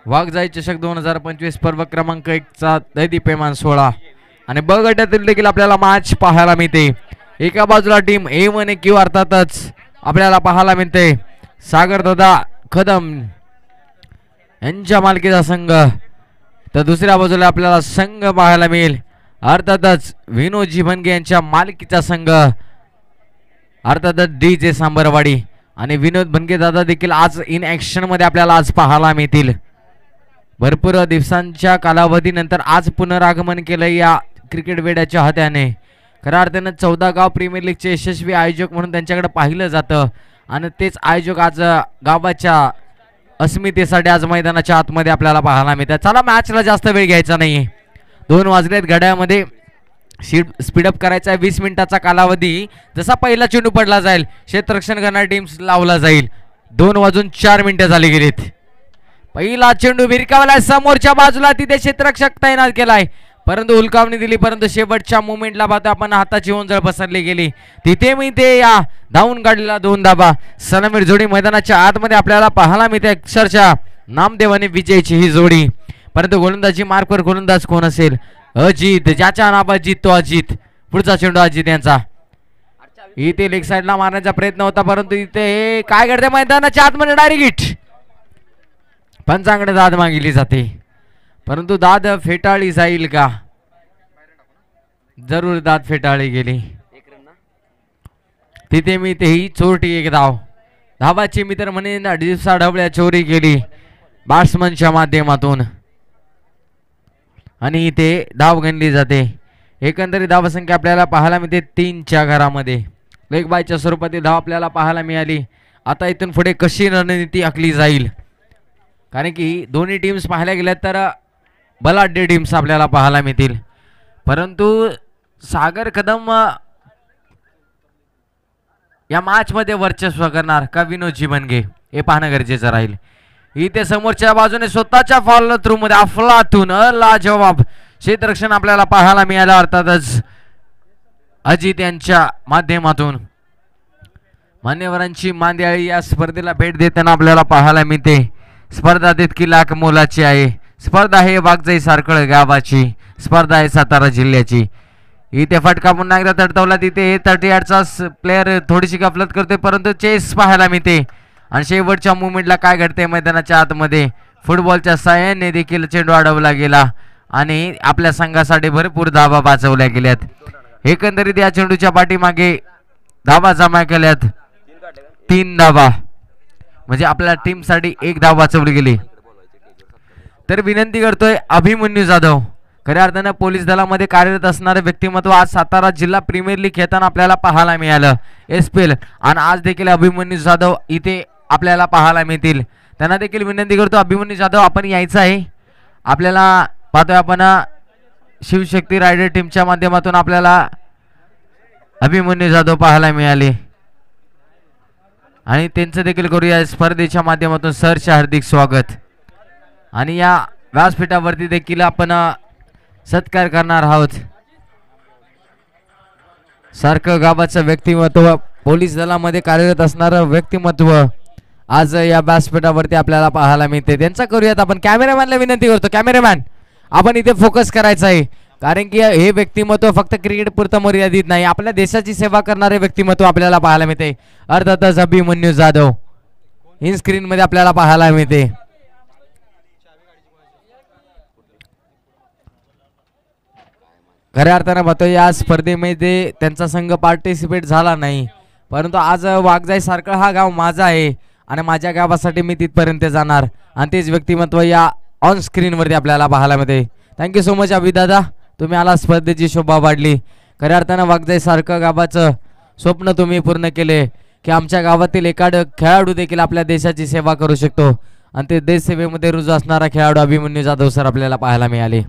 वाघजाई चषक 2025 पर्व क्रमांक 1 चा दैदीप्यमान 16 आणि ब गटातील देखील आपल्याला मॅच पाहायला मिळते. एका बाजूला टीम A1 क्यू अर्थातच आपल्याला पाहायला मिळते सागर दादा कदम यांच्या मालकीचा संघ, तर दुसऱ्या बाजूला आपल्याला संघ पाहायला मिळेल अर्थातच विनोदजी भनगे यांच्या मालकीचा संघ अर्थातच DJ सांबरवाडी आणि विनोद भनगे दादा देखील आज इन ऍक्शन मध्ये आपल्याला आज पाहायला मिळतील. भरपूर दिवसांच्या कालावधीनंतर आज पुनरागमन केलं या क्रिकेट वेड्याच्या हात्याने. खऱ्या अर्थानं 14 गाव प्रीमियर लीगचे यशस्वी आयोजक म्हणून त्यांच्याकडे पाहिलं जातं आणि तेच आयोजक आज गावाच्या अस्मितेसाठी आज मैदानाच्या आतमध्ये आपल्याला पाहायला मिळतात. चला मॅचला जास्त वेळ घ्यायचा नाहीये. 2 वाजलेत घड्याळामध्ये स्पीडअप करायचा 20 मिनिटाचा कालावधी. जसा पहिला चेंडू पडला जाईल क्षेत्ररक्षण करणारी टीम लावला जाईल. 2 वाजून 4 मिनिटं झाली गेलीत. पहिला चेंडू भिरकावलाय समोरच्या बाजूला, तिथे क्षेत्ररक्षक तैनात केलाय परंतु हुलकावणी दिली, परंतु शेवटच्या मुवमेंटला पाहतो आपण हाताची ओंजळ पसरली गेली. तिथे मी ते या धावून काढलेला 2 धाबा सलामीर जोडी मैदानाच्या आतमध्ये आपल्याला पाहायला मिळते. अक्षरशः नामदेव आणि विजयची ही जोडी, परंतु गोलंदाजी मार्कवर गोलंदाज कोण असेल? अजित, ज्याच्या नावात अजित तो अजित. पुढचा चेंडू अजित यांचा, इथे लेग साइडला मारण्याचा प्रयत्न होता परंतु इथे काय करते मैदानाच्या आतमध्ये डायरेक्ट पंचांकडे दाद मागितली जाते, परंतु दाद फेटाळली जाईल का? जरूर दाद फेटाळली गेली. तिथे मी तेही चोरटी एक धाव. धावाची मित्र म्हणे दिवसा ढवळ्या चोरी केली बॅट्समनच्या माध्यमातून आणि इथे धाव गणली जाते. एकंदरीत धावसंख्या आपल्याला पाहायला मिळते 3च्या घरामध्ये. लेग बायच्या स्वरूपातील धाव आपल्याला पाहायला मिळाली. आता इथून पुढे कशी रणनीती आखली जाईल, कारण की दोन्ही टीम्स पाहायला गेल्या तर बलाढ्य टीम्स आपल्याला पाहायला मिळतील, परंतु सागर कदम या मॅच मध्ये वर्चस्व करणार का विनोदजी भनगे हे पाहणं गरजेचं राहील. इथे समोरच्या बाजूने स्वतःच्या फॉलो थ्रू मध्ये अफलातून लाजवाब क्षेत्ररक्षण आपल्याला पाहायला मिळालं अर्थातच अजित यांच्या माध्यमातून. मान्यवरांची मांदियाळी या स्पर्धेला भेट देताना आपल्याला पाहायला मिळते. स्पर्धा तितकी लाख मोलाची आहे. स्पर्धा आहे वाघजाई सारखळ गावाची, स्पर्धा आहे सातारा जिल्ह्याची. इथे फटका पुन्हा एकदा तडतवला. तिथे 38चा प्लेयर थोडीशी गफलत करतोय परंतु चेस पाहायला मिळते आणि शेवटच्या मुवमेंटला काय घडते मैदानाच्या आतमध्ये फुटबॉलच्या साह्याने देखील चेंडू अडवला गेला आणि आपल्या संघासाठी भरपूर धावा वाचवल्या गेल्यात. एकंदरीत या चेंडूच्या पाठीमागे धावा जमा केल्यात 3 धावा, म्हणजे आपल्या टीमसाठी 1 धाव वाचवली गेली. तर विनंती करतोय अभिमन्यू जाधव, खऱ्या अर्थानं पोलीस दलामध्ये कार्यरत असणारे व्यक्तिमत्व आज सातारा जिल्हा प्रीमियर लीग खेळताना आपल्याला पाहायला मिळालं SPL, आणि आज देखील अभिमन्यू जाधव इथे आपल्याला पाहायला मिळतील. त्यांना देखील विनंती करतो अभिमन्यू जाधव आपण यायचं आहे. आपल्याला पाहतोय आपण शिवशक्ती रायडर टीमच्या माध्यमातून आपल्याला अभिमन्यू जाधव पाहायला मिळाले आणि त्यांचं देखील करूया स्पर्धेच्या माध्यमातून सरचे हार्दिक स्वागत. आणि या व्यासपीठावरती देखील आपण सत्कार करणार आहोत सारखं गावाचं व्यक्तिमत्व, पोलीस दलामध्ये कार्यरत असणारं व्यक्तिमत्व आज या व्यासपीठावरती आपल्याला पाहायला मिळते. त्यांचा करूयात आपण. कॅमेरामॅनला विनंती करतो, कॅमेरामॅन आपण इथे फोकस करायचं आहे, कारण की हे व्यक्तिमत्व फक्त क्रिकेट पुरतं मर्यादित नाही, आपल्या देशाची सेवा करणारे व्यक्तिमत्व आपल्याला पाहायला मिळते. अर्थातच अभिमन्यू जाधव इन स्क्रीन मध्ये आपल्याला पाहायला मिळते. खऱ्या अर्थानं पाहतो या स्पर्धेमध्ये त्यांचा संघ पार्टिसिपेट झाला नाही, परंतु आज वाघजाई सारखं हा गाव माझा आहे आणि माझ्या गावासाठी मी तिथपर्यंत जाणार आणि तेच व्यक्तिमत्व या ऑन स्क्रीन वरती आपल्याला पाहायला मिळते. थँक्यू सो मच अभिदादा, तुम्ही आला स्पर्धेची शोभा वाढली. खऱ्या अर्थानं वाघजाई सारखं गावाचं स्वप्न तुम्ही पूर्ण केले की आमच्या गावातील एखाद खेळाडू देखील आपल्या देशाची सेवा करू शकतो आणि ते देश सेवेमध्ये रुजू असणारा खेळाडू अभिमन्यू जाधव सर आपल्याला पाहायला मिळाले.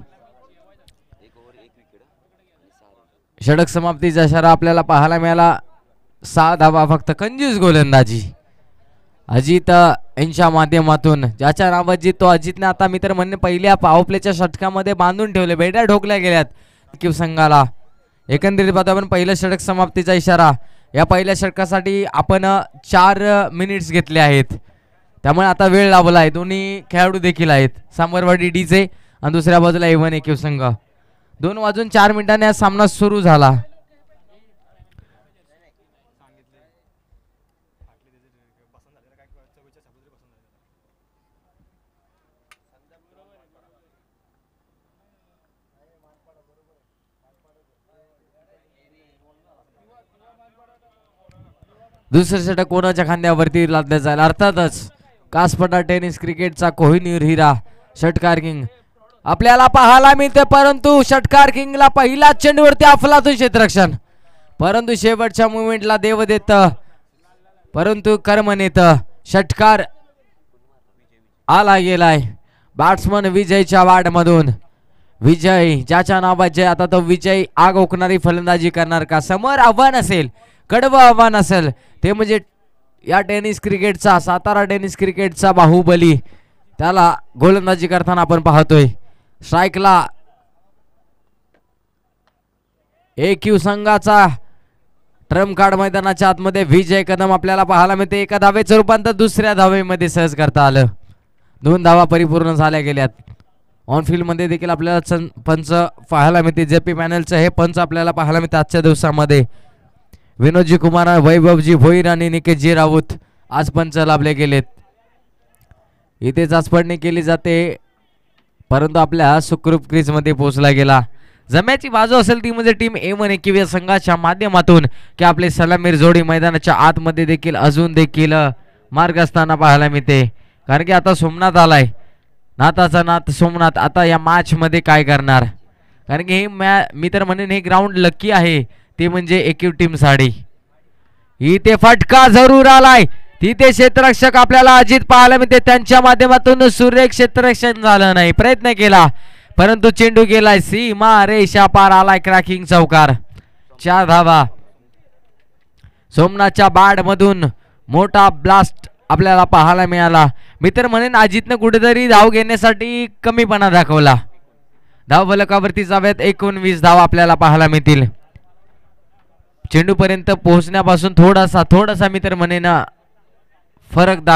षटक समाप्तीचा इशारा आपल्याला पाहायला मिळाला. 6 धावा फक्त. कंजूस गोलंदाजी अजित यांच्या माध्यमातून, ज्याच्या नाव अजित तो अजितने आता मित्र म्हणणे पहिल्या पॉवर प्लेच्या षटकामध्ये बांधून ठेवले, बेड्या ठोकल्या गेल्यात किव संघाला. एकंदरीत पाहतो आपण पहिलं षटक समाप्तीचा इशारा. या पहिल्या षटकासाठी आपण 4 मिनिट्स घेतले आहेत. त्यामुळे आता वेळ लावलाय. दोन्ही खेळाडू देखील आहेत, सामरवाडी डीजे आणि दुसऱ्या बाजूला A1 AQ संघ. 2:04 हा सामना सुरू झाला. दुसरे षटक कोणाच्या खांद्यावरती लादले जाईल? अर्थातच कासपटा टेनिस क्रिकेटचा कोहिनूर हिरा षटकार किंग आपल्याला पाहायला मिळते, परंतु षटकार किंगला पहिला चेंडूवरती अफलातून क्षेत्ररक्षण, परंतु शेवटच्या मुवमेंटला देव देत, परंतु कर्म नेत. षटकार आला गेलाय बॅट्समन विजयच्या वार्डमधून. विजय ज्याच्या नावाचे आता तो विजय आग ओकणारी फलंदाजी करणार का? समोर आव्हान असेल, कडवं आव्हान असेल, ते म्हणजे या टेनिस क्रिकेटचा, सातारा टेनिस क्रिकेटचा बाहुबली, त्याला गोलंदाजी करताना आपण पाहतोय. स्ट्राईकला AQ संघाचा ट्रम्प कार्ड मैदानाच्या आतमध्ये विजय कदम आपल्याला पाहायला मिळते. एका धावेचं रूपांतर दुसऱ्या धावेमध्ये सहज करता आलं. 2 धावा परिपूर्ण झाल्या गेल्यात. ऑन फील्ड मध्ये देखील आपल्याला पंच पाहायला मिळते. जेपी पॅनलचं हे पंच आपल्याला पाहायला मिळते आजच्या दिवसामध्ये. विनोदजी कुमार, वैभवजी भोईर आणि निकेशजी राऊत आज पंच लाभले गेलेत. इथे चाचपडणी केली जाते, परंतु आपल्या सुखरूप क्रीज मध्ये पोहोचला गेला. जम्याची बाजू असेल ती म्हणजे टीम A1 AQ या संघाच्या माध्यमातून की आपले सलामीर जोडी मैदानाच्या आतमध्ये देखील अजून देखील मार्ग असताना पाहायला मिळते. कारण की आता सोमनाथ आलाय, नाथाचा नाथ सोमनाथ आता या मॅच मध्ये काय करणार? कारण की मी तर म्हणेन हे ग्राउंड लकी आहे, ते म्हणजे AQ टीम साडी. इथे फटका जरूर आलाय, तिथे क्षेत्ररक्षक आपल्याला अजित पाहायला मिळते. त्यांच्या माध्यमातून सुरेख क्षेत्ररक्षण झालं नाही, प्रयत्न केला परंतु चेंडू गेलाय सीमा रेषा पार. आलाय क्रॅकिंग चौकार. 4 धावा. सोमनाथच्या बॅट मधून मोठा ब्लास्ट आपल्याला पाहायला मिळाला. मी तर म्हणेन अजितनं कुठेतरी धाव घेण्यासाठी कमीपणा दाखवला. धाव फलकावरती जाव्यात 19 धावा आपल्याला पाहायला मिळतील. चेंडू पर्यंत पोहोचण्यापासून थोडासा मी तर म्हणेन फरक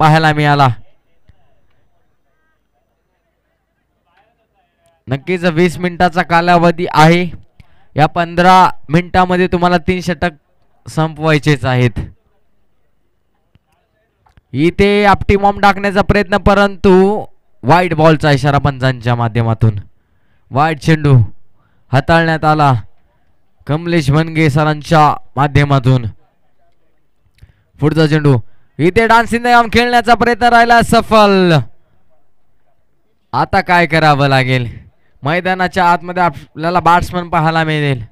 पाहायला मिळाला. नक्कीच 20 मिनिटाचा कालावधी आहे. या 15 मिनिटांमध्ये तुम्हाला 3 षटक संपवायचेच आहेत. इथे ऑप्टिमम टाकण्याचा प्रयत्न, परंतु वाईट बॉलचा इशारा पंचांच्या माध्यमातून. वाईट चेंडू हाताळण्यात आला कमलेश बनगे सरांच्या माध्यमातून. पुढचा चेंडू इथे डान्सिंग खेळण्याचा प्रयत्न राहिला, सफल. आता काय करावं लागेल? मैदानाच्या आतमध्ये आपल्याला बॅट्समन पाहायला मिळेल.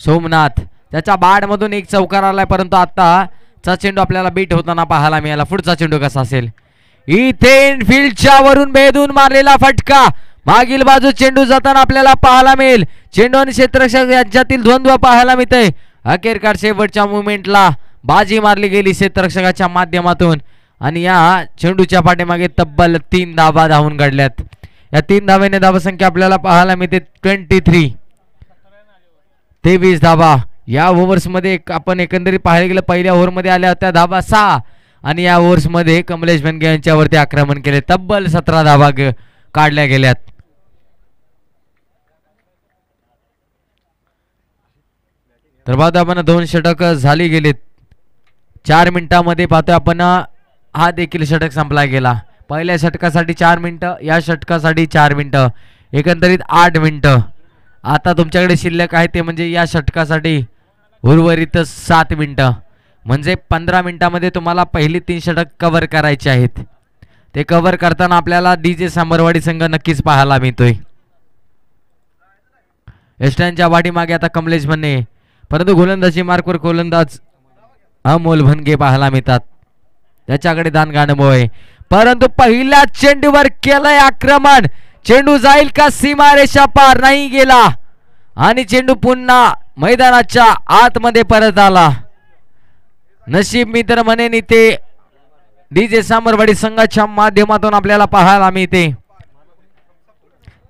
सोमनाथ त्याच्या बॅट मधून एक चौकार आलाय, परंतु आता चा चेंडू आपल्याला बीट होताना पाहायला मिळाला. पुढचा चेंडू कसा असेल? इथे इनफिल्डच्या वरून बेधून मारलेला फटका, मागील बाजू चेंडू जाताना आपल्याला पाहायला मिळेल. चेंडू आणि क्षेत्ररक्षक यांच्यातील द्वंद्व पाहायला मिळते. अखेरकार शेवटच्या मुवमेंटला बाजी मारली गेली क्षेत्ररक्षकाच्या माध्यमातून आणि या चेंडूच्या पाठीमागे तब्बल 3 धावा धावून काढल्यात. या 3 धावेने धावसंख्या आपल्याला पाहायला मिळते 23 धावा. या ओव्हर्स मध्ये आपण एकंदरीत पाहायला गेलं, पहिल्या ओव्हर मध्ये आल्या होत्या धावा 6 आणि या ओव्हर्स मध्ये कमलेश बनगे यांच्यावरती आक्रमण केले. तब्बल 17 धावा काढल्या गेल्यात. तर पाहतो आपण 2 षटक झाली गेलीत. 4 मिनिटांमध्ये पाहतोय आपण हा देखील षटक संपला गेला. पहिल्या षटकासाठी 4 मिनिटं, या षटकासाठी 4 मिनिटं, एकंदरीत 8 मिनिटं. आता तुमच्याकडे शिल्लक आहे ते म्हणजे या षटकासाठी उर्वरित 7 मिनिटं, म्हणजे 15 मिनिटांमध्ये तुम्हाला पहिली 3 षटक कव्हर करायचे आहेत. ते कव्हर करताना आपल्याला डीजे सामरवाडी संघ नक्कीच पाहायला मिळतोय. एस्टनच्या पाठीमागे आता कमलेश भन्ने, परंतु गोलंदाजी मार्कवर गोलंदाज अमोल भनगे पाहायला मिळतात. त्याच्याकडे दानगाणबो आहे, परंतु पहिल्या चेंडूवर केलंय आक्रमण. चेंडू जाईल का सीमारेषा पार? नाही गेला आणि चेंडू पुन्हा मैदानाच्या आतमध्ये परत आला. नशीब मी तर म्हणेन इथे डीजे सामरवाडी संघाच्या माध्यमातून आपल्याला पाहायला मिळते.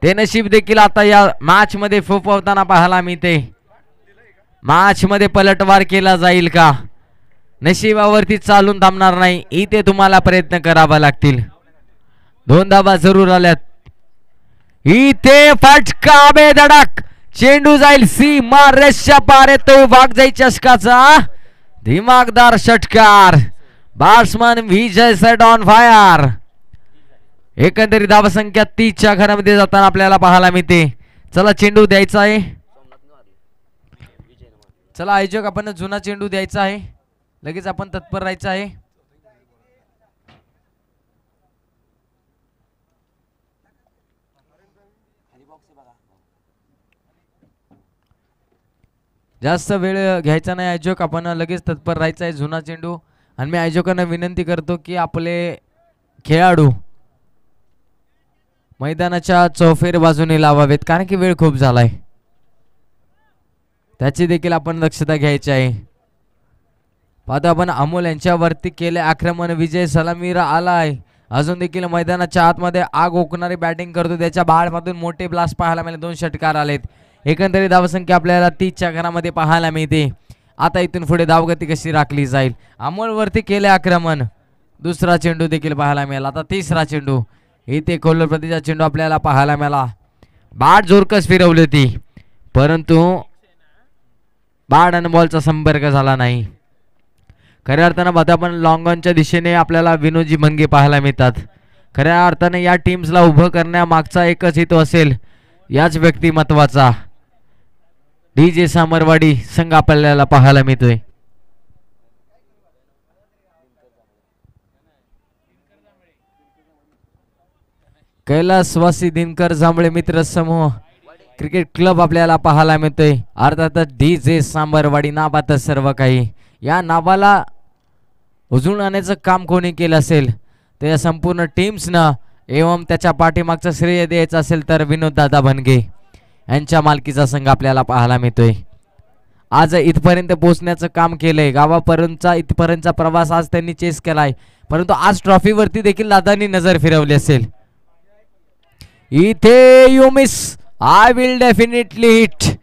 ते नशीब देखील आता या मॅच मध्ये फोफवताना पाहायला मिळते. मॅच मध्ये पलटवार केला जाईल का? नशिबावरती चालून थांबणार नाही, इथे तुम्हाला प्रयत्न करावा लागतील. 2 धाबा जरूर आल्यात. इथे फटका बेधडक चेंडू जाईल सीमा रेषा पार, येतोय वाघजाई चषकाचा दिमागदार षटकार. Batsman Vijay set on fire. एकंदरीत धावसंख्या 30 च्या घरामध्ये जाताना आपल्याला पाहायला मिळते. चला चेंडू द्यायचा आहे. चला आयोजक आपण जुना चेंडू द्यायचा आहे. लगेच आपण तत्पर राहायचं आहे. जास्त वेळ घ्यायचा नाही आयोजक, आपण लगेच तत्पर राहायचं आहे. जुना चेंडू. आणि मी आयोजकांना विनंती करतो की आपले खेळाडू मैदानाच्या चौफेर बाजूने लावावेत, कारण की वेळ खूप झालाय. त्याची देखील आपण दक्षता घ्यायची आहे. पाहतो आपण अमोल यांच्यावरती केले आक्रमण. विजय सलामीरा आलाय. अजून देखील मैदानाच्या आतमध्ये आग ओकणारी बॅटिंग करतो. त्याच्या बाळमधून मोठे ब्लास्ट पाहायला मिळाले. 2 षटकार आलेत. एकंदरीत धावसंख्या आपल्याला 30 च्या घरामध्ये पाहायला मिळते. आता इथून पुढे धावगती कशी राखली जाईल. अमोल वरती केले आक्रमण. दुसरा चेंडू देखील पाहायला मिळाला. आता तिसरा चेंडू. इथे कोल्हापूर प्रतिचा चेंडू आपल्याला पाहायला मिळाला. बॅट जोरकस फिरवली होती, परंतु बॅट आणि बॉलचा संपर्क झाला नाही. खऱ्या अर्थानं बघता आपण लॉंग ऑनच्या दिशेने आपल्याला विनोदजी भंगे पाहायला मिळतात. खऱ्या अर्थाने या टीम्सला उभं करण्यामागचा एकच हेतू असेल, याच व्यक्तिमत्वाचा. DJ सामरवाडी संघ आपल्याला पाहायला मिळतोय. कैलासवासी दिनकर जांभळे मित्र समूह क्रिकेट क्लब आपल्याला पाहायला मिळतोय. अर्थातच DJ सांबरवाडी नावात सर्व काही. या नावाला उजळून आणण्याचं काम कोणी केलं असेल तर या संपूर्ण टीम्सनं, एवं त्याच्या पाठीमागचं श्रेय द्यायचं असेल तर विनोद दादा भनगे यांच्या मालकीचा संघ आपल्याला पाहायला मिळतोय. आज इथपर्यंत पोहोचण्याचं काम केलंय. गावापर्यंतचा इथपर्यंतचा प्रवास आज त्यांनी चेस केलाय, परंतु आज ट्रॉफीवरती देखील दादांनी नजर फिरवली असेल. इथे you miss, I will definitely hit.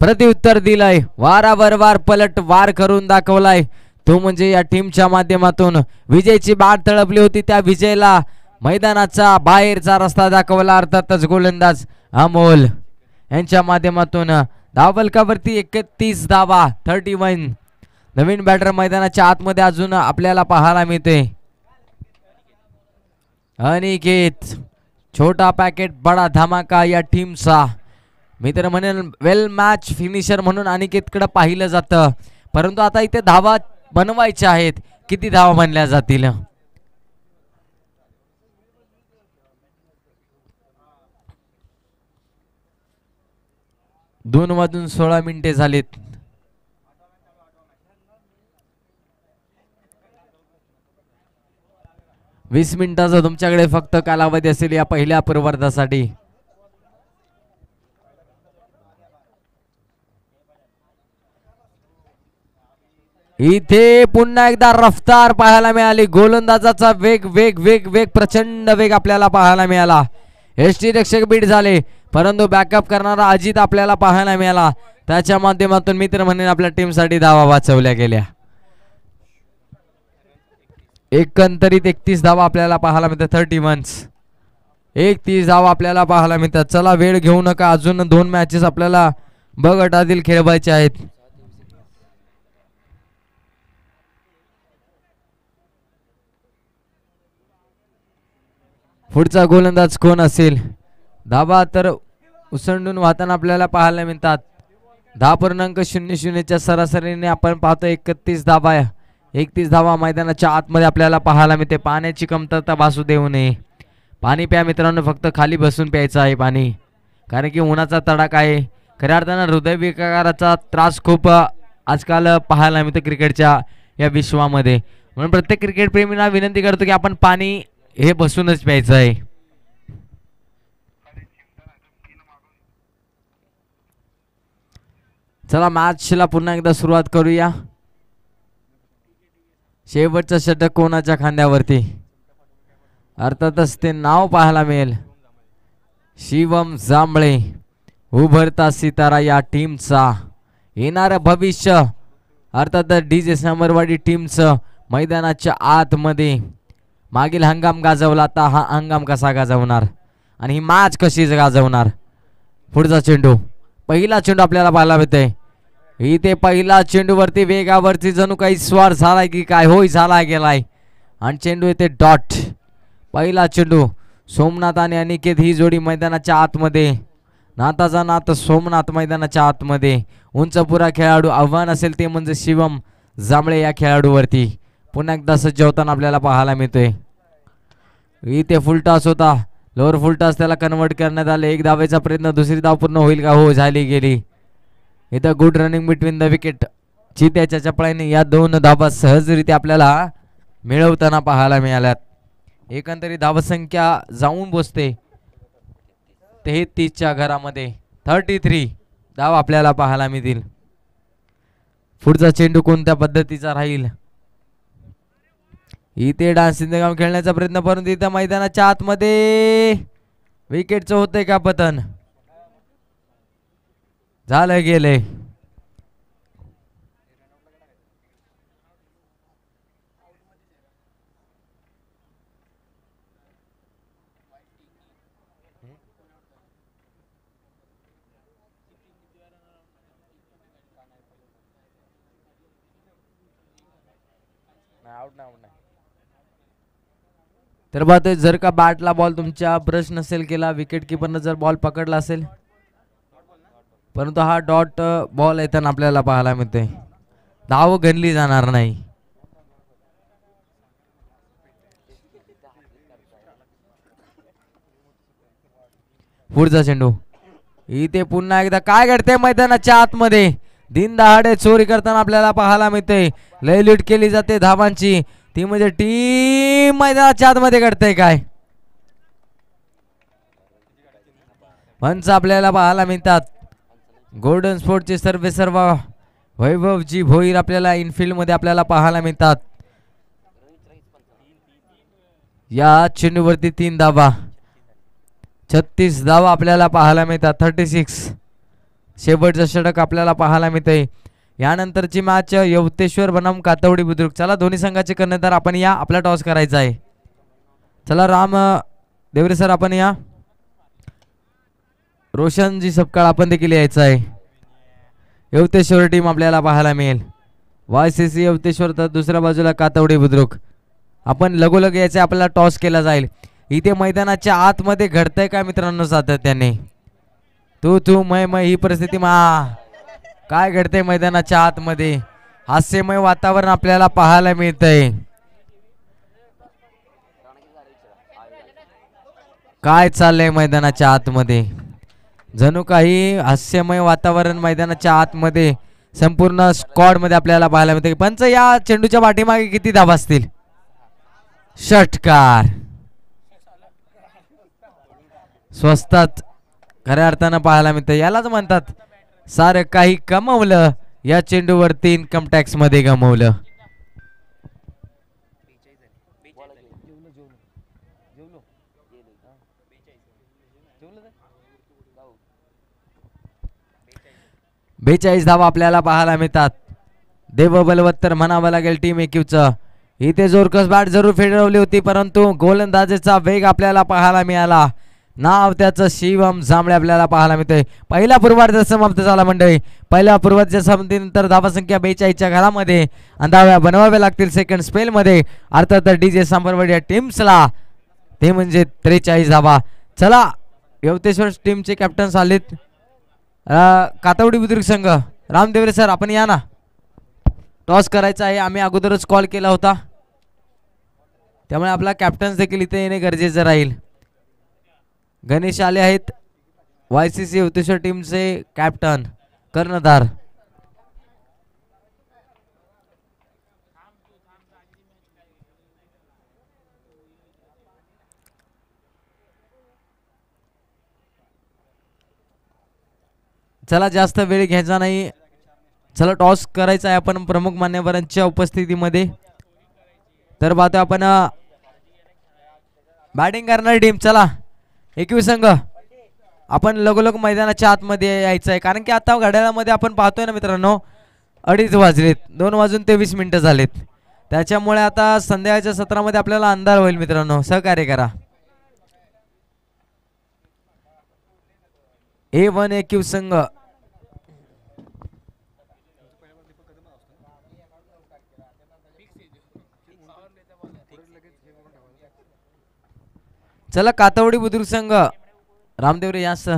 प्रत्युत्तर दिलंय. वारावर वार पलट वार करून दाखवलाय तो म्हणजे या टीमच्या माध्यमातून. विजयची बाट तळपली होती, त्या विजयला मैदानाचा बाहेरचा रस्ता दाखवला. अर्थातच गोलंदाज अमोल यांच्या माध्यमातून. धावफलकावरती 31 धावा, 31. नवीन बॅटर मैदानाच्या आतमध्ये अजून आपल्याला पाहायला मिळते. अनिकेत, छोटा पॅकेट बडा धमाका या टीमचा. मी तर म्हणेन वेल मॅच फिनिशर म्हणून अनिकेतकडे पाहिलं जातं, परंतु आता इथे धावा बनवायच्या आहेत. किती धावा बनल्या जातील. 2:16 झालेत. वीस मिनिटाचा तुमच्याकडे फक्त कालावधी असेल या पहिल्या पूर्वार्धासाठी. इथे पुन्हा एकदा रफ्तार पाहायला मिळाली. गोलंदाजाचा वेग वेग वेग वेग प्रचंड वेग आपल्याला पाहायला मिळाला. एसटी रक्षक बीट झाले, परंतु बॅकअप करणारा अजित आपल्याला पाहायला मिळाला. त्याच्या माध्यमातून मित्र म्हणून आपल्या टीमसाठी धावा वाचवल्या गेल्या. एकंदरीत 31 धावा आपल्याला पाहायला मिळतात. 31 31 धावा आपल्याला पाहायला मिळतात. चला वेळ घेऊ नका, अजून 2 मॅचेस आपल्याला ब गटातील खेळवायचे आहेत. पुढचा गोलंदाज कोण असेल. धावा तर उसंडून वाहताना आपल्याला पाहायला मिळतात. 10.00 च्या सरासरीने आपण पाहतो 31 धावा. 31 धावा मैदानाच्या आतमध्ये आपल्याला पाहायला मिळते. पाण्याची कमतरता भासू देऊ नये. पाणी प्या मित्रांनो, फक्त खाली बसून प्यायचं आहे पाणी, कारण की उन्हाचा तडाखा आहे. खऱ्या अर्थानं हृदयविकाराचा त्रास खूप आजकाल पाहायला मिळतो क्रिकेटच्या या विश्वामध्ये. म्हणून प्रत्येक क्रिकेट प्रेमींना विनंती करतो की आपण पाणी हे बसूनच प्यायचं आहे. चला मॅचला पुन्हा एकदा सुरुवात करूया. शेवटचं षटक कोणाच्या खांद्यावरती. अर्थातच ते नाव पाहायला मिळेल, शिवम जांभळे, उभरता सितारा या टीमचा. येणारं भविष्य अर्थात डीजे समरवाडी टीमचं मैदानाच्या आतमध्ये मागील हंगाम गाजवला, आता हा हंगाम कसा गाजवणार आणि ही मॅच कशी गाजवणार. पुढचा चेंडू, पहिला चेंडू आपल्याला पाहायला मिळतोय. इथे पहिला चेंडूवरती वेगावरती जणू काही स्वार झालाय की काय, होय झाला गेलाय आणि चेंडू येते डॉट. पहिला चेंडू सोमनाथ आणि अनिकेत ही जोडी मैदानाच्या आतमध्ये, नाताचा नात सोमनाथ मैदानाच्या आतमध्ये. उंचपुरा खेळाडू आव्हान असेल ते म्हणजे शिवम जांभळे या खेळाडूवरती पुन्हा एकदा सज्ज होताना आपल्याला पाहायला मिळतोय. इथे फुलटॉस होता, लोअर फुलटॉस त्याला कन्वर्ट करण्यात आले. एक धावेचा प्रयत्न, दुसरी धाव पूर्ण होईल का, हो झाली गेली. इथं good running between the wicket. चित्याच्या चपळाईने या 2 धावा सहजरित्या आपल्याला मिळवताना पाहायला मिळाल्यात. एकंदरीत धावसंख्या जाऊन बसते 33च्या घरामध्ये. 33 धाव आपल्याला पाहायला मिळतील. पुढचा चेंडू कोणत्या पद्धतीचा राहील. इथे डान्सिंग काम खेळण्याचा प्रयत्न, परंतु इथं मैदानाच्या आतमध्ये विकेटचं होतंय का पतन, झालं गेले. तर बात जर का बॅटला बॉल तुमच्या ब्रश नसेल केला, विकेट किपरनं जर बॉल पकडला असेल, परंतु हा डॉट बॉल येताना आपल्याला पाहायला मिळते, धाव गणली जाणार नाही. पुढचा चेंडू, इथे पुन्हा एकदा काय घडते मैदानाच्या आतमध्ये, दिन दहाडे चोरी करताना आपल्याला पाहायला मिळते. लय लूट केली जाते धावांची, ती म्हणजे टीम मैदानाच्या आतमध्ये घडते काय. पंच आपल्याला पाहायला मिळतात. गोल्डन स्पोर्टचे सर्व वैभवजी भोईर आपल्याला इनफिल्ड मध्ये आपल्याला पाहायला मिळतात. या चेंडूवरती 3 धावा, 36 धावा आपल्याला पाहायला मिळतात. 36 शेवटचं षटक आपल्याला पाहायला मिळते. यानंतरची मॅच यवतेश्वर बनाम कातवडी बुद्रुक. चला दोन्ही संघाचे कर्णधार आपण या, आपला टॉस करायचा आहे. चला राम देवरे सर आपण या, रोशनजी सपकाळ आपण देखील यायचं आहे. यवतेश्वर टीम आपल्याला पाहायला मिळेल. YCC यवतेश्वर, तर दुसऱ्या बाजूला कातवडी बुद्रुक. आपण लगोलग यायचं, आपल्याला टॉस केला जाईल. इथे मैदानाच्या आतमध्ये घडतंय का मित्रांनो सातत्याने, तू मैं ही परिस्थिती काय घडते मैदानाच्या आतमध्ये. हास्यमय वातावरण आपल्याला पाहायला मिळतंय. काय चाललंय मैदानाच्या आतमध्ये, जणू काही हास्यमय वातावरण मैदानाच्या आतमध्ये संपूर्ण स्क्वॉड मध्ये आपल्याला पाहायला मिळते. पंच या चेंडूच्या पाठीमागे किती धावा असतील. षटकार स्वस्तात खऱ्या अर्थानं पाहायला मिळतं. यालाच म्हणतात सारं काही कमवलं, या चेंडूवरती इन्कम टॅक्स मध्ये गमवलं. बेचाळीस धावा आपल्याला पाहायला मिळतात. देव बलवत्तर म्हणावं लागेल टीम एकयूचं. इथे जोरकस बॅट जरूर फेडरवली होती, परंतु गोलंदाजीचा वेग आपल्याला पाहायला मिळाला. नाव त्याचं शिवम जांभळे आपल्याला पाहायला मिळते. पहिला पूर्वार्ध समाप्त झाला मंडळी. पहिल्या पूर्वार्धाच्या समाप्तीनंतर धावासंख्या 42च्या घरामध्ये आणि धाव्या बनवाव्या लागतील सेकंड स्पेल मध्ये. अर्थात डीजे सांबरवाडी या टीम्सला ते म्हणजे 43 धावा. चला यवतेश्वर टीमचे कॅप्टन्स आलेत. कातवडी बुद्रुक संघ, रामदेवरे सर आपण या ना, टॉस करायचा आहे. आम्ही अगोदरच कॉल केला होता, त्यामुळे आपला कॅप्टन्स देखील इथे येणे गरजेचं राहील. गणेश आले आहेत, YCC यवतेश्वर टीमचे कॅप्टन कर्णधार. चला जास्त वेळ घ्यायचा नाही, चला टॉस करायचा आहे आपण प्रमुख मान्यवरांच्या उपस्थितीमध्ये. तर पाहतो आपण बॅटिंग करणारी टीम. चला 21 संघ आपण लगोलग मैदानाच्या आतमध्ये यायचं आहे, कारण की आता घड्याळामध्ये आपण पाहतोय ना मित्रांनो 2:30 वाजलेत, 2:23 झालेत. त्याच्यामुळे आता संध्याकाळच्या सत्रामध्ये आपल्याला अंधार होईल मित्रांनो, सहकार्य करा. A1 AQ संघ चला. कातवडी बुद्रुक संघ रामदेवरे या सर.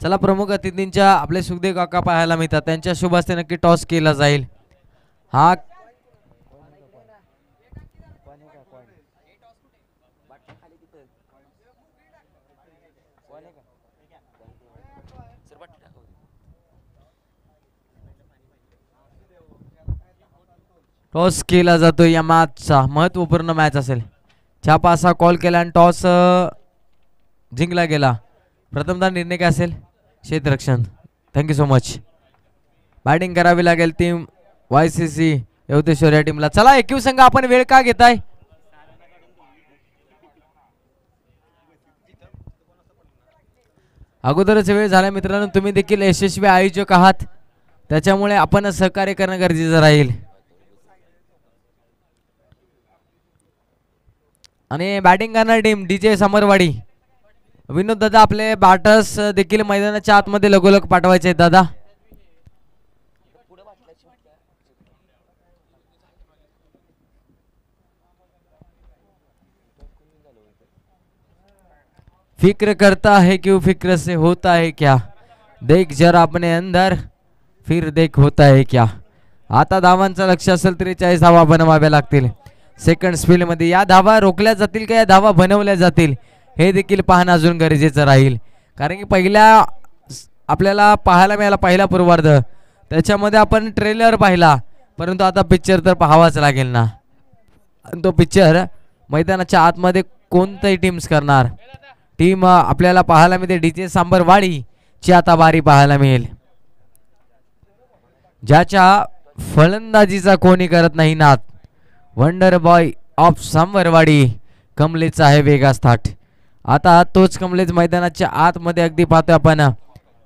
चला, प्रमुख अतिथींच्या आपले सुखदेव काका पाहायला मिळतात, त्यांच्या शुभ हस्ते नक्की टॉस केला जाईल. हा टॉस केला जातो. या मॅचचा महत्वपूर्ण मॅच असेल. छापा असा कॉल केला आणि टॉस जिंकला गेला. प्रथमतः निर्णय काय असेल? क्षेत्ररक्षण. Thank you so much. बॅटिंग करावी लागेल टीम YCC यवतेश्वर या टीमला. चला AQ संघ, आपण वेळ का घेताय? अगोदरच वेळ झाला मित्रांनो, तुम्ही देखील यशस्वी आयोजक आहात, त्याच्यामुळे आपण सहकार्य करणं गरजेचं राहील. आणि बॅटिंग करणार टीम DJ समरवाडी. विनोद दादा, आपले बॅटर्स देखील मैदानाच्या आतमध्ये लगोलग पाठवायचे आहेत दादा. फिक्र करता है क्यों, फिक्र से होता है क्या, देख जरा अपने अंदर फिर देख होता है क्या. आता धावांचं लक्ष असेल 43 धावा बनवाव्या लागतील सेकंड स्पेल मध्ये. या धावा रोखल्या जातील का या धावा बनवल्या जातील हे देखील पाहणं अजून गरजेचं राहील. कारण की पहिल्या आपल्याला पाहायला मिळाला पहिला पूर्वार्ध, त्याच्यामध्ये आपण ट्रेलर पाहिला, परंतु आता पिक्चर तर पाहावाच लागेल ना. तो पिक्चर मैदानाच्या आतमध्ये कोणत्याही टीम्स करणार. टीम आपल्याला पाहायला मिळते DJ सांबरवाडी ची आता बारी पाहायला मिळेल, ज्याच्या फलंदाजीचा कोणी करत नाही नाद. वंडर बॉय ऑफ सांबरवाडी कमलेचा आहे वेगास थाट. आता तोच कमलेच मैदानाच्या आतमध्ये अगदी पाहतोय आपण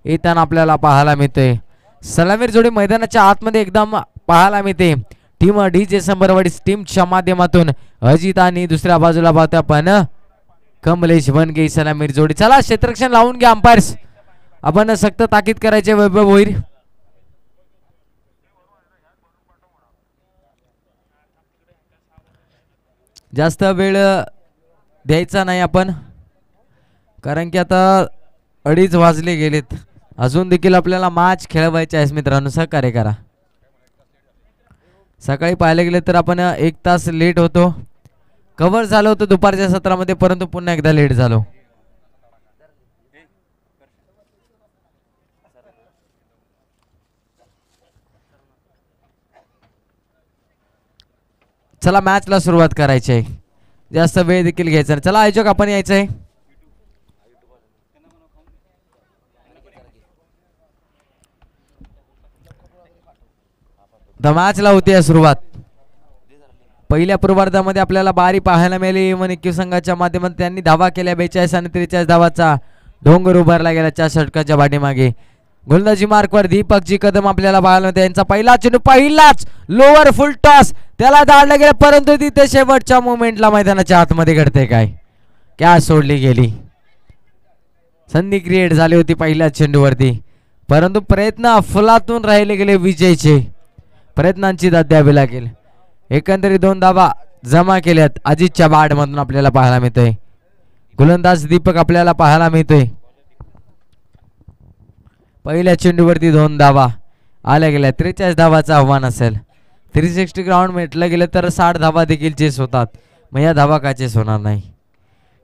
येताना आपल्याला पाहायला मिळतोय. सलामीर जोडी मैदानाच्या आतमध्ये एकदम पाहायला मिळते. टीम DJ सांबरवाडी टीमच्या माध्यमातून अजित आणि दुसऱ्या बाजूला पाहतोय आपण कमलेश बनगे सलामीर जोडी. चला क्षेत्ररक्षण लावून घ्या अंपायर्स, आपण सक्त ताकीद करायचे वैभव होईल. जास्त वेळ द्यायचा नाही आपण, कारण की आता 2:30 वाजले गेलेत. अजून देखील आपल्याला मॅच खेळवायचे आहे मित्रांनो, सहकार्य करा. सकाळी पाहायला गेले तर आपण 1 तास लेट होतो, कव्हर झालं होतं दुपारच्या सत्रामध्ये, परंतु पुन्हा एकदा लेट झालो. चला मॅचला सुरुवात करायची आहे, जास्त वेळ देखील घ्यायचा. चला आयोजक आपण यायचं आहे. द मॅचला होती सुरुवात. पहिल्या पूर्वार्धामध्ये आपल्याला बारी पाहायला मिळाली. AQ संघाच्या माध्यमातून त्यांनी धावा केल्या 42 आणि 43 धावाचा डोंगर उभारला गेला 4 षटकाच्या पाठीमागे. गोलंदाजी मार्कवर दीपकजी कदम आपल्याला पाहायला मिळते. यांचा पहिला चेंडू, पहिलाच लोअर फुल टॉस त्याला दाडला गेला, परंतु तिथे शेवटच्या मोमेंटला मैदानाच्या आतमध्ये घडते काय, कॅच सोडली गेली. संधी क्रिएट झाली होती पहिल्या चेंडूवरती, परंतु प्रयत्न अफलातून राहिले गेले. विजयचे प्रयत्नांची दाद द्यावी लागेल. एकंदरीत 2 धावा जमा केल्यात अजितच्या बॅट मधून आपल्याला पाहायला मिळतोय. गोलंदाज दीपक आपल्याला पाहायला मिळतोय. पहिल्या चेंडूवरती 2 धावा आल्या गेल्या. 43 धावाचं आव्हान असेल. 360 ग्राउंड म्हटलं गेलं तर 60 धावा देखील चेस होतात, मग या धावा का चेस होणार नाही.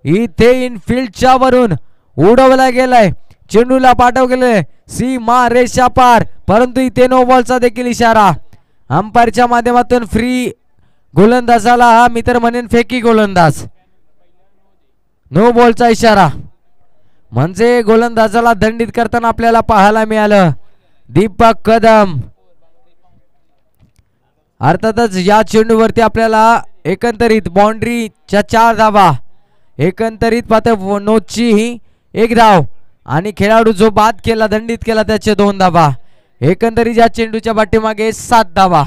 इथे इनफिल्डच्या वरून उडवला गेलाय, चेंडूला पाठव गेले सीमा रेषा पार, परंतु इथे नो बॉलचा देखील इशारा. अंपायरच्या माध्यमातून फ्री गोलंदाजाला, हा मी तर म्हणेन फेकी गोलंदाज, नो बॉलचा इशारा. म्हणजे गोलंदाजाला दंडित करताना आपल्याला पाहायला मिळालं दीपक कदम. अर्थातच या चेंडूवरती आपल्याला एकंदरीत बाउंड्रीच्या 4 धावा, एकंदरीत पाहतो नोची 1 धाव, आणि खेळाडू जो बाद केला दंडित केला त्याचे 2 धावा. एकंदरीत या चेंडूच्या पाठीमागे 7 धावा.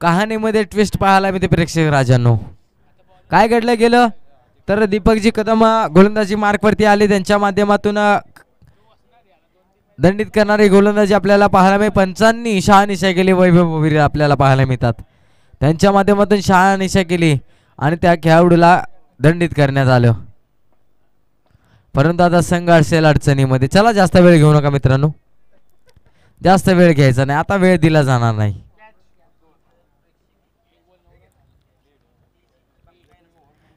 कहाणीमध्ये ट्विस्ट पाहायला मिळते प्रेक्षक राजांनो. काय घडलं गेलं तर दीपकजी कदम गोलंदाजी मार्कवरती आले. त्यांच्या माध्यमातून दंडित करणारे गोलंदाजी आपल्याला पाहायला मिळते. पंचांनी शहानिशा केली. वैभव वीर आपल्याला पाहायला मिळतात. त्यांच्या माध्यमातून शहानिशा केली आणि त्या खेळाडूला दंडित करण्यात आलं. परंतु आता संघ असेल अडचणीमध्ये. चला जास्त वेळ घेऊ नका मित्रांनो. जास्त वेळ घ्यायचा नाही. आता वेळ दिला जाणार नाही.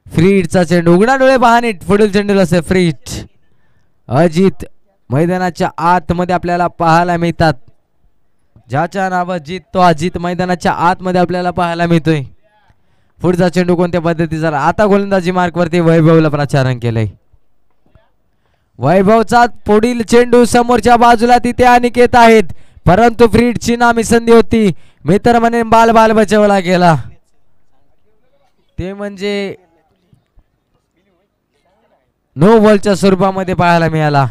फ्री हिटचा चेंडू. उघडा डोळे पाहणे. पुढील चेंडूला असे फ्री हिट. अजित मैदानाच्या आतमध्ये आपल्याला पाहायला मिळतात. ज्याच्या नाव अजित तो अजित मैदानाच्या आतमध्ये आपल्याला पाहायला मिळतोय. पुढचा चेंडू कोणत्या पद्धतीचा. आता गोलंदाजी मार्कवरती वैभवला प्रचारण केलंय. वैभवचा पुढील चेंडू समोरच्या बाजूला तिथे अनिकेत आहेत. परंतु फ्री हिटची नामी संधी होती. मित्र म्हणे बाल बाल बचावला गेला. ते म्हणजे नो बॉलच्या स्वरूपामध्ये पाहायला मिळाला.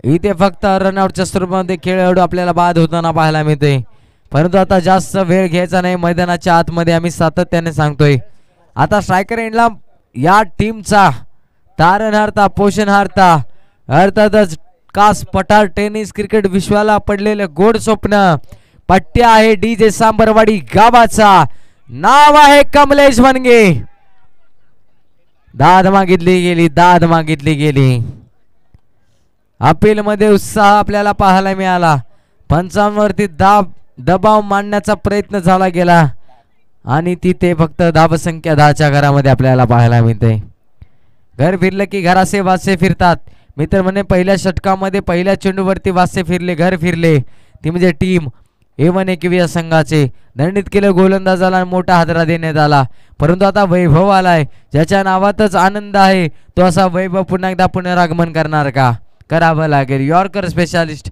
इथे फक्त रनआउटच्या स्वरूपामध्ये खेळाडू आपल्याला बाद होताना पाहायला मिळतोय. परंतु आता जास्त वेळ घ्यायचा नाही. मैदानाच्या आतमध्ये आम्ही सातत्याने सांगतोय. आता स्ट्रायकर एंडला या टीमचा तारणहारता पोषणहारता अर्थातच कास पठार टेनिस क्रिकेट विश्वाला पडलेले गोड स्वप्न पट्ट्या आहे डीजे सांबरवाडी गावाचा. नाव आहे कमलेश बनगे. दाद मागितली गेली. दाद मागितली गेली. अपील मध्ये उत्साह आपल्याला पाहायला मिळाला. पंचांवरती दबाव मांडण्याचा प्रयत्न झाला गेला आणि तिथे फक्त धावसंख्या 10च्या घरामध्ये आपल्याला पाहायला मिळते. घर फिरलं की घराचे वासे फिरतात. मित्र म्हणे पहिल्या षटकामध्ये पहिल्या चेंडूवरती वासे फिरले. घर फिरले. ती म्हणजे टीम A1 एकविया संघाचे. दंडित केलं गोलंदाजाला. मोठा हादरा देण्यात आला. परंतु आता वैभव आलाय. ज्याच्या नावातच आनंद आहे तो असा वैभव पुन्हा एकदा पुनरागमन करणार का. करावं लागेल. यॉर्कर स्पेशालिस्ट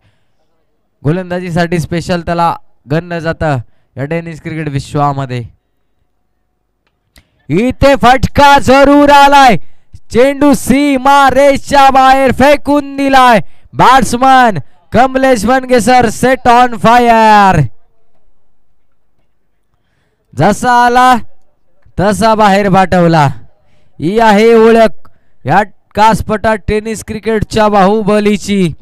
गोलंदाजीसाठी स्पेशल त्याला गणलं जातं या टेनिस क्रिकेट विश्वामध्ये. इथे फटका जरूर आलाय. चेंडू सीमा रेषच्या बाहेर फेकून दिलाय. बॅट्समन कमलेश बनगे सर सेट ऑन फायर. जसा आला तसा बाहेर पाठवला. ही आहे ओळख या कासपटा टेनिस क्रिकेटच्या बाहुबलीची.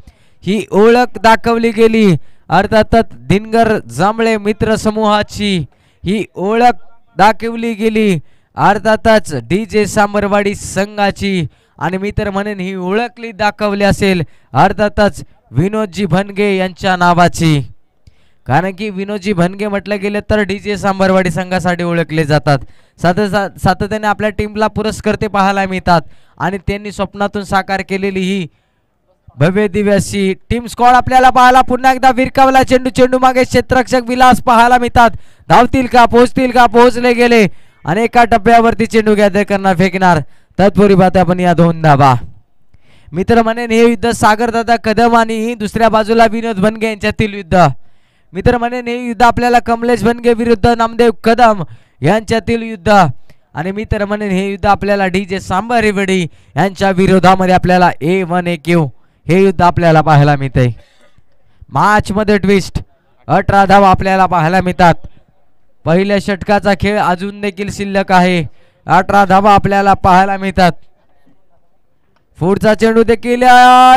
ही ओळख दाखवली गेली अर्थातच दिनगर जांभळे मित्र समूहाची. ही ओळख दाखवली गेली अर्थातच डीजे सांबरवाडी संघाची. आणि मित्र म्हणून ही ओळखली दाखवली असेल अर्थातच विनोदजी भनगे यांच्या नावाची. कारण की विनोदजी भनगे म्हटलं गेलं तर डीजे सांबरवाडी संघासाठी ओळखले जातात. सातत्याने आपल्या टीमला पुरस्कर्ते पाहायला मिळतात आणि त्यांनी स्वप्नातून साकार केलेली ही भव्य दिव्य अशी टीम स्क्वॉड आपल्याला पाहायला पुन्हा एकदा विरकावला. चेंडू मागे क्षेत्ररक्षक विलास पाहायला मिळतात. धावतील का पोहोचतील का. पोहोचले गेले आणि एका टप्प्यावरती चेंडू गॅदर करणार फेकणार. तत्पूर्वी पाहता आपण या 2 धावा. मित्र म्हणेन हे युद्ध सागरदादा कदम आणि दुसऱ्या बाजूला विनोद भनगे यांच्यातील युद्ध. मित्र म्हणेन हे युद्ध आपल्याला कमलेश भनगे विरुद्ध नामदेव कदम यांच्यातील युद्ध. आणि मित्र म्हणेन हे युद्ध आपल्याला डीजे सांबरवाडी यांच्या विरोधामध्ये आपल्याला A1 एकयू हे युद्ध आपल्याला पाहायला मिळते. मॅच मध्ये ट्विस्ट. 18 धावा आपल्याला पाहायला मिळतात. पहिल्या षटकाचा खेळ अजून देखील शिल्लक आहे. 18 धावा आपल्याला पाहायला मिळतात. पुढचा चेंडू देखील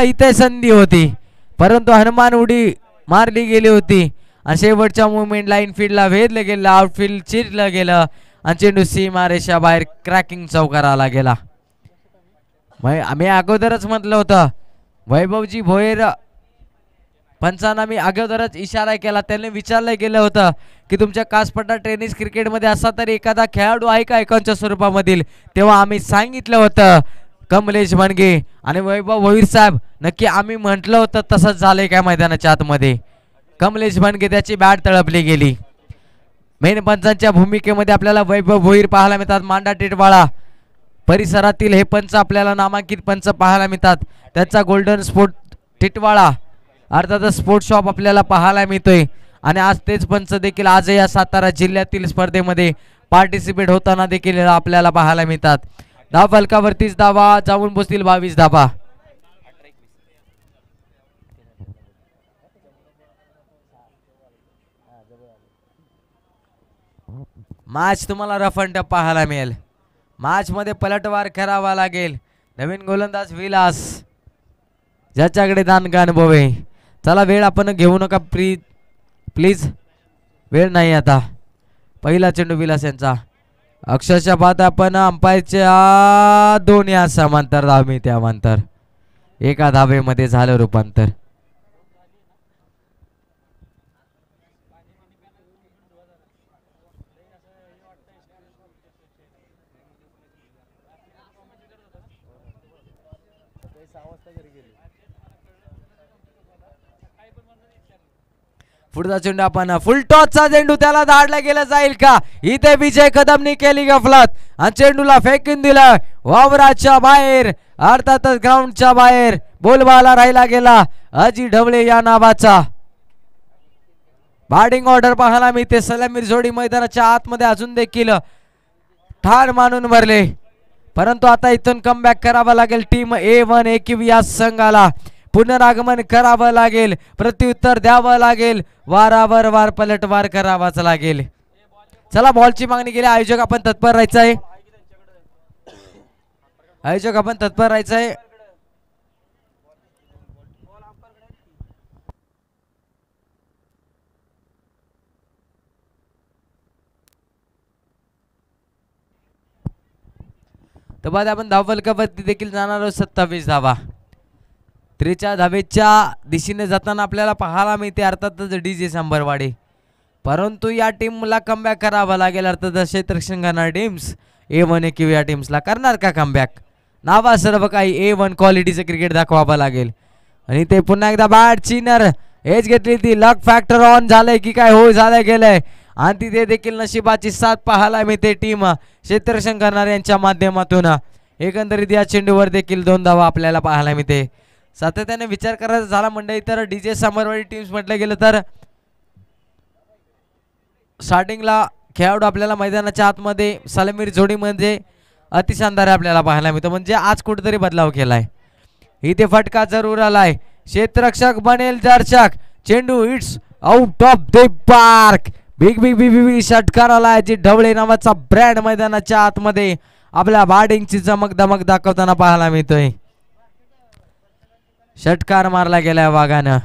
इथे संधी होती परंतु हनुमान उडी मारली गेली होती आणि शेवटच्या मुवमेंट लाईन फील्डला भेदलं गेलं. आउटफील्ड चिरलं गेलं आणि चेंडू सीमा रेषा बाहेर क्रॅकिंग चौकाराला गेला. आम्ही अगोदरच म्हटलं होतं वैभवजी भोयर पंचांना मी अगोदरच इशारा केला. त्यांनी विचारलं गेलं होतं की तुमच्या कासपट्टा टेनिस क्रिकेटमध्ये असा तरी एखादा खेळाडू आहे का एकांच्या स्वरूपामधील. तेव्हा आम्ही सांगितलं होतं कमलेश बनगे आणि वैभव भोईर साहेब. नक्की आम्ही म्हटलं होतं तसंच झालंय काय मैदानाच्या आतमध्ये. कमलेश बनगे त्याची बॅट तळपली गेली. मेन पंचांच्या भूमिकेमध्ये आपल्याला वैभव भोईर पाहायला मिळतात. मांडा टिटवाळा परिसरातील हे पंच आपल्याला नामांकित पंच पाहायला मिळतात. त्यांचा गोल्डन स्पोर्ट टिटवाळा अर्थातच स्पोर्ट्स शॉप आपल्याला पाहायला मिळतोय आणि आज तेच पंच देखील आज या सातारा जिल्ह्यातील स्पर्धेमध्ये पार्टिसिपेट होताना देखील आपल्याला पाहायला मिळतात. धाव फलकावरतीच धावा जाऊन बसतील 22 धावा. मॅच तुम्हाला रफ अँड टफ पाहायला मिळेल. मॅच मध्ये पलटवार करावा लागेल. नवीन गोलंदाज विलास ज्याच्याकडे दानका अनुभव आहे. चला वेळ आपण घेऊ नका प्लीज वेळ नाही आता. पहिला चेंडू विलास यांचा अक्षरशः पाहता आपण अंपायरच्या 2 या समांतर धाव मी त्यानंतर एका धावेमध्ये झालं रूपांतर. पुढचा चेंडू आपण फुल टॉसचा चेंडू त्याला धाडला गेला जाईल का. इथे विजय कदमनी केली गफलत आणि चेंडूला फेकून दिलं वावराच्या बाहेर अर्थातच ग्राउंडच्या बाहेर. बोलबाला राहिला गेला अजी ढवळे या नावाचा. बॅटिंग ऑर्डर पाहायला मिळते. सलामीर जोडी मैदानाच्या आतमध्ये अजून देखील ठार मानून भरले परंतु आता इथून कमबॅक करावा लागेल टीम A1 AQ या संघाला. पुनरागमन करावं लागेल. प्रत्युत्तर द्यावं लागेल. वारावर वार पलटवार करावाच लागेल. चला बॉलची मागणी केली. आयोजक आपण तत्पर राहायचं आहे. आयोजक आपण तत्पर राहायचं आहे. तर बाद आपण धाव फलकावरती देखील जाणार आहोत. 27 धावा. 3 धावेच्या दिशेने जाताना आपल्याला पाहायला मिळते अर्थातच DJ सांबरवाडी. परंतु या टीमला कमबॅक करावा लागेल. अर्थातच क्षेत्ररक्षण करणार टीम्स A1 AQ या टीम्सला करणार का कमबॅक. नावा सर्व काही A1 क्वालिटीचं क्रिकेट दाखवावं लागेल. आणि ते पुन्हा एकदा बॅट चिनर एज घेतली ती. लक फॅक्टर ऑन झालंय की काय. हो झालंय गेलंय आणि तिथे देखील नशिबाची साथ पाहायला मिळते टीम क्षेत्ररक्षण करणार यांच्या माध्यमातून. एकंदरीत या चेंडूवर देखील 2 धावा आपल्याला पाहायला मिळते. सातत्याने विचार करायचा झाला मंडळी तर DJ सांबरवाडी टीम्स म्हटलं गेलं तर स्टार्टिंगला खेळाडू आपल्याला मैदानाच्या आतमध्ये सलामीर जोडी म्हणजे अतिशानदार आपल्याला पाहायला मिळतो. म्हणजे आज कुठेतरी बदलाव केलाय. इथे फटका जरूर आलाय. क्षेत्ररक्षक बनेल दर्शक. चेंडू it's out of the park. Big big big big षटकार आलाय. जी ढवळे नावाचा ब्रँड मैदानाच्या आतमध्ये आपल्या बॅटिंगची चमक दमक दाखवताना पाहायला मिळतोय. षटकार मारला गेलाय वाघानं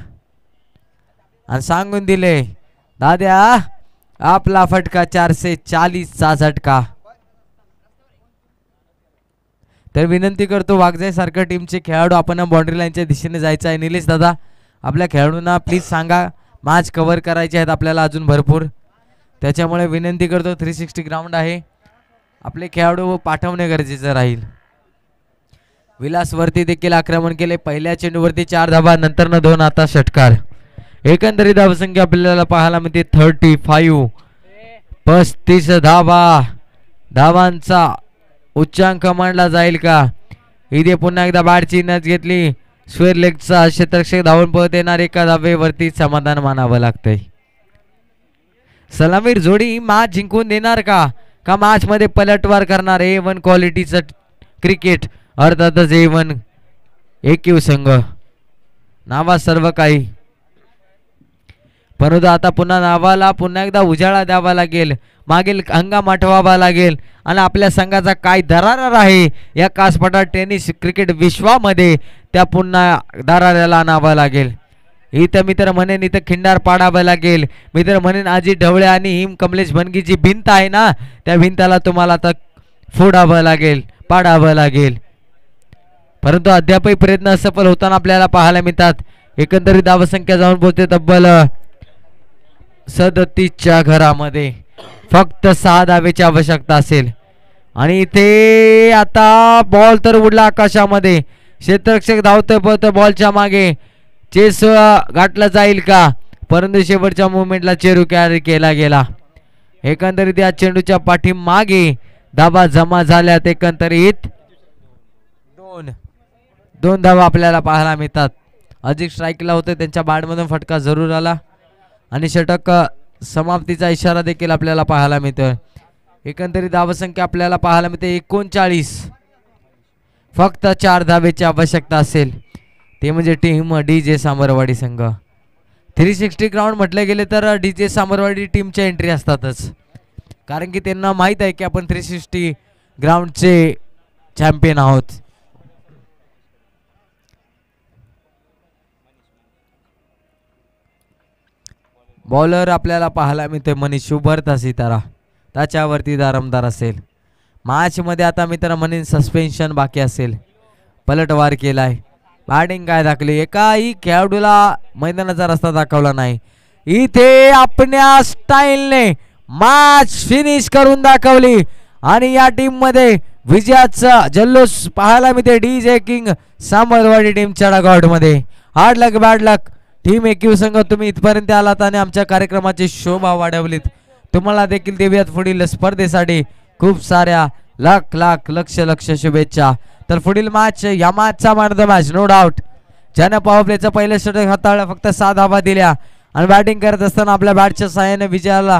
आणि सांगून दिले दाद्या आपला फटका 440चा झटका. तर विनंती करतो वाघजाई सारख्या टीमचे खेळाडू आपण बाउंड्री लाईनच्या दिशेने जायचं आहे. निलेश दादा आपल्या खेळाडूंना प्लीज सांगा मॅच कव्हर करायचे आहेत आपल्याला अजून भरपूर. त्याच्यामुळे विनंती करतो 360 ग्राउंड आहे. आपले खेळाडू पाठवणे गरजेचं राहील. विलास वरती देखील आक्रमण केले. पहिल्या चेंडूवरती 4 धावा नंतर 2 आता षटकार. एकंदरीत धावसंख्या आपल्याला पाहायला मिळते 35. 35 धावा. धावांचा उच्चांक मांडला जाईल का. इथे पुन्हा एकदा बॅटची नच घेतली. स्क्वेअर लेगचा क्षेत्ररक्षक धावून पळत येणार. एका धावेवरती समाधान मानावं लागतंय. सलामीर जोडी मॅच जिंकून देणार का मॅच मध्ये पलटवार करणार. A1 क्वालिटीचं क्रिकेट अर्थातच A1 AQ संघ नावा सर्व काही. परंतु आता पुन्हा नावाला पुन्हा एकदा उजाळा द्यावा लागेल. मागील हंगाम आठवावा लागेल आणि आपल्या संघाचा काय दरार आहे या कासपटा टेनिस क्रिकेट विश्वामध्ये त्या पुन्हा दराऱ्याला आणावं लागेल. इथं मी तर म्हणेन इथं खिंडार पाडावं लागेल. मी तर म्हणेन आजी ढवळे आणि हिम कमलेश बनगी जी भिंत आहे ना त्या भिंताला तुम्हाला आता फोडावं लागेल पाडावं लागेल. परंतु अद्यापही प्रयत्न असफल होताना आपल्याला पाहायला मिळतात. एकंदरीत धावसंख्या जाऊन पोहोचते तब्बल 37च्या घरामध्ये. फक्त 6 धावेची आवश्यकता असेल आणि इथे आता बॉल तर उडला आकाशामध्ये. क्षेत्ररक्षक धावतोय पळतोय बॉलच्या मागे. चेस गाठला जाईल का परंतु शेवटच्या मुवमेंटला चेरू कॅरी केला गेला. एकंदरीत या चेंडूच्या पाठीमागे धावा जमा झाल्यात. एकंदरीत 2 धावा आपल्याला पाहायला मिळतात. अधिक स्ट्राईकला होते त्यांच्या बॅटमधून फटका जरूर आला आणि षटक समाप्तीचा इशारा देखील आपल्याला पाहायला मिळतोय. एकंदरीत धावसंख्या आपल्याला पाहायला मिळते 39. फक्त 4 धावेची आवश्यकता असेल ते म्हणजे टीम DJ सामरवाडी संघ. 360 ग्राउंड म्हटले गेले तर DJ सामरवाडी टीमच्या एंट्री असतातच, कारण की त्यांना माहित आहे की आपण 360 ग्राउंडचे चॅम्पियन आहोत. बॉलर आपल्याला पाहायला मिळतोय मनीष उभरता सितारा, त्याच्यावरती दारमदार असेल. मॅच मध्ये आता मित्र म्हणेन सस्पेन्शन बाकी असेल. पलटवार केलाय, बॅटिंग काय दाखवली, एकाही खेळाडूला मैदानाचा रस्ता दाखवला नाही. इथे आपल्या स्टाईलने मॅच फिनिश करून दाखवली आणि या टीम मध्ये विजयाचा जल्लोष पाहायला मिळते DJ किंग सामरवाडी टीमच्या डगआउट मध्ये. हार्ड लक बॅड लक टीम एकयू संघ, तुम्ही इथपर्यंत आलात आणि आमच्या कार्यक्रमाची शोभा वाढवलीत. तुम्हाला देखील देऊयात पुढील स्पर्धेसाठी खूप साऱ्या लाख लाख लक्ष लक्ष शुभेच्छा. तर पुढील मॅच, या मॅचचा man of the match no doubt ज्याने पॉवर प्लेचं पहिलं षटक हाताळलं, फक्त 6 धावा दिल्या आणि बॅटिंग करत असताना आपल्या बॅटच्या साहाय्याने विजयाला